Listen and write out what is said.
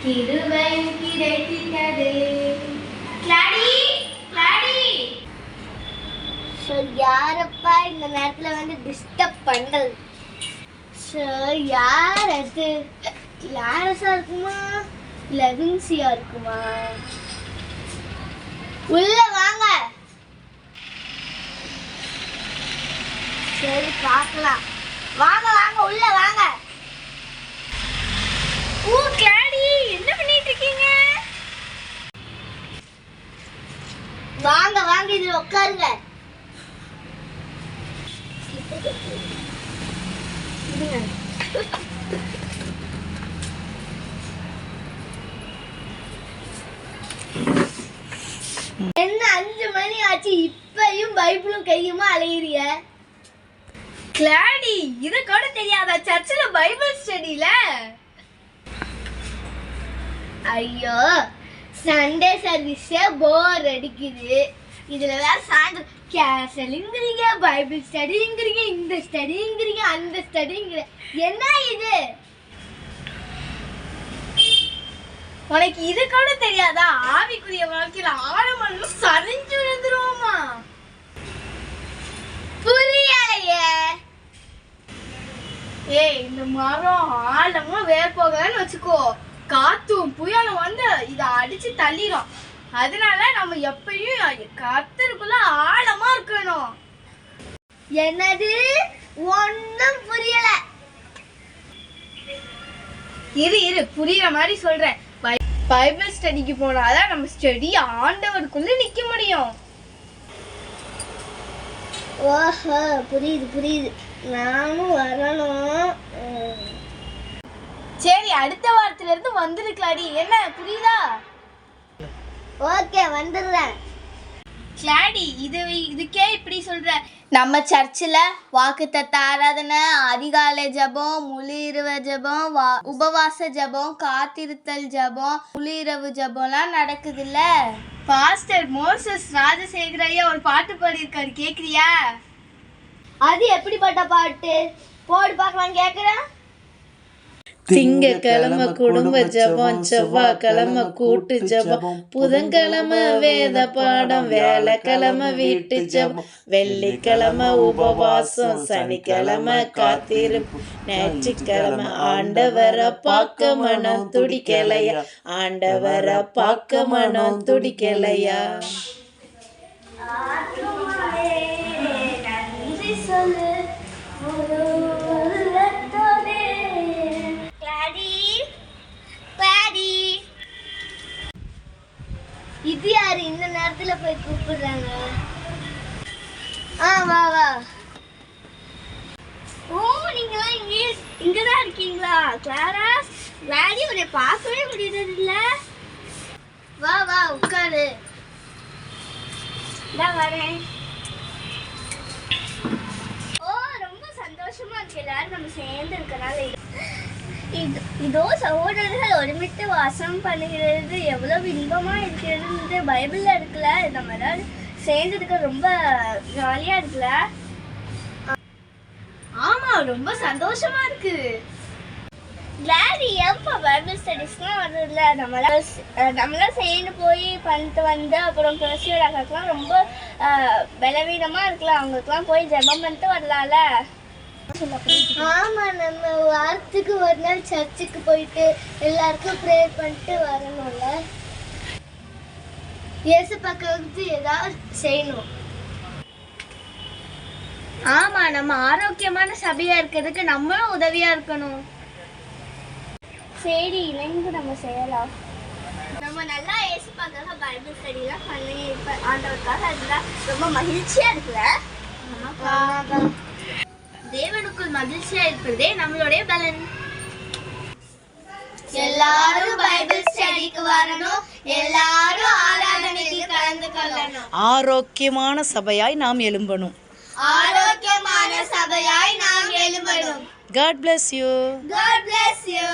கிருபை கிடைத்தது. கிளாடி கிளாடி, யாரப்பா இந்த நேரத்துல வந்து டிஸ்டர்ப் பண்றது? யார் அது? கிளாரஸா இருக்குமா இல்ல வின்சியா இருக்குமா? உள்ள வாங்க. சரி பார்க்கலாம். வாங்க வாங்க உள்ள வாங்க. ஓ கிளாடி, என்ன பண்ணிட்டு இருக்கீங்க? வாங்க வாங்க இதுல உட்காருங்க. என்ன 5 மணி ஆச்சு, இப்பயும் பைபிளும் கையுமா அலையிறிய? கிளாடி, இத கூட தெரியாதா? சர்ச்சில் பைபிள் ஸ்டடில. ஐயோ, சண்டே சர்வீஸே போர் அடிக்குது. இதுல வேற சாயந்தரம் கேசலிங்கிறீங்க, பைபிள் ஸ்டடிங்கிறீங்க, இந்த ஸ்டடிங்கிறீங்க, அந்த ஸ்டடிங்கிற. என்ன இது? உனக்கு இது கூட தெரியாதா? ஆவிக்குரிய வாழ்க்கையில ஆழமல்லும் சரிஞ்சு விழுந்துருவோமா? புரியலையே. ஏய், இந்த மரம் ஆழமா வேர் போகலன்னு வச்சுக்கோ, காத்தும் புயலும் வந்து இத அடிச்சு தள்ளிடும். அதனால நம்ம எப்பயும் கர்த்தருக்குள்ள ஆழமா இருக்கணும். என்னது? ஒண்ணும் புரியல. இரு புரியுற மாதிரி சொல்றேன். பைபிள் ஸ்டடிக்கு போனாதான் நம்ம ஸ்டடி ஆண்டவருக்குள்ள நிக்க முடியும். ஓஹோ, புரியுது. நானும் வரணும். சரி, அடுத்த வாரத்துல இருந்து வந்துருக்கலாடி. என்ன புரியுதா? ஓகே, வந்துடுறேன். கிளாடி, இதுக்கே இப்படி சொல்ற? நம்ம சர்ச்சில் வாக்குத்தத்த ஆராதனை, அதிகாலை ஜபம், முழு இரவு ஜபம், உபவாச ஜபம், காத்திருத்தல் ஜபம், முழு இரவு ஜபம்லாம் நடக்குதுல்ல. பாஸ்டர் மோசஸ் ராஜசேகர் ஐயா ஒரு பாட்டு பாடியிருக்காரு, கேக்குறியா? அது எப்படிப்பட்ட பாட்டு? போடு பார்க்கலாம். கேக்குறேன். திங்கக்கிழமை குடும்ப ஜபம், செவ்வாய்க்கிழமை கூட்டு ஜபம், புதன்கிழமை வேத பாடம், வேலைக்கிழமை வீட்டு ஜபம், வெள்ளிக்கிழமை உபவாசம், சனிக்கிழமை காத்திருப்பு, ஞாயிற்றுக்கிழமை ஆண்டவரை பார்க்க மனம் துடிக்கலையா, ஆண்டவரை பார்க்க மனம் துடிக்கலையா. இது யாரு இந்த நேரத்துல போய் கூப்பிடுறாங்க? வா வா. ஓ, நீங்களாம் இங்கதான் இருக்கீங்களா? கிளாரா, வேடி உன்னை பார்க்கவே முடியறது இல்ல. வா வா உட்காரு. நான் வரேன். ஓ, ரொம்ப சந்தோஷமா இருக்கு எல்லாரும் நம்ம சேர்ந்து இருக்கனால. இதோ சகோதரர்கள் ஒருமித்து வாசம் பண்ணுகிறது எவ்வளவு இன்பமா இருக்கிறது பைபிள்ல இருக்குல்ல. நம்ம எல்லாரும் சேர்ந்ததுக்கு ரொம்ப ஜாலியா இருக்குல்ல. ஆமா, ரொம்ப சந்தோஷமா இருக்கு. கிளாடி, எப்ப பைபிள் ஸ்டடிஸ்லாம் வருதுல்ல, நம்மளாம் சேர்ந்து போய் பண்ணிட்டு வந்து அப்புறம் பிரசியோடாக்கெல்லாம் ரொம்ப பலவீனமா இருக்கலாம், அவங்களுக்குலாம் போய் ஜெபம் பண்ணிட்டு வரலாம்ல. ஆமா, நம்ம வாரத்துக்கு ஒரு நாள் சர்ச்சுக்கு போயிட்டு எல்லாருக்கும் ப்ரேயர் பண்ணிட்டு வரணும்ல. இயேசு பக்கத்து ஏதாவது செய்யணும். ஆமா, நம்ம ஆரோக்கியமான சபையா இருக்கிறதுக்கு நம்மளும் உதவியா இருக்கணும். சரி, இணைந்து நம்ம செய்யலாம். நம்ம நல்லா இயேசு பக்காக பைபிள் ஸ்டடிலாம் பண்ணி ஆண்டவருக்காக அதெல்லாம் ரொம்ப மகிழ்ச்சியா இருக்குல்ல. தேவனுக்குள் மகிழ்ச்சியா இருப்பதே நம்மளுடைய பலன். எல்லாரும் பைபிள் ஸ்டடிக்கு வரணும், எல்லாரும் ஆராதனைக்கு கலந்து கொள்ளணும். ஆரோக்கியமான சபையாய் நாம் எழும்பணும். ஆரோக்கியமான சபையாய் நாம் எழும்பணும். God bless you. God bless you.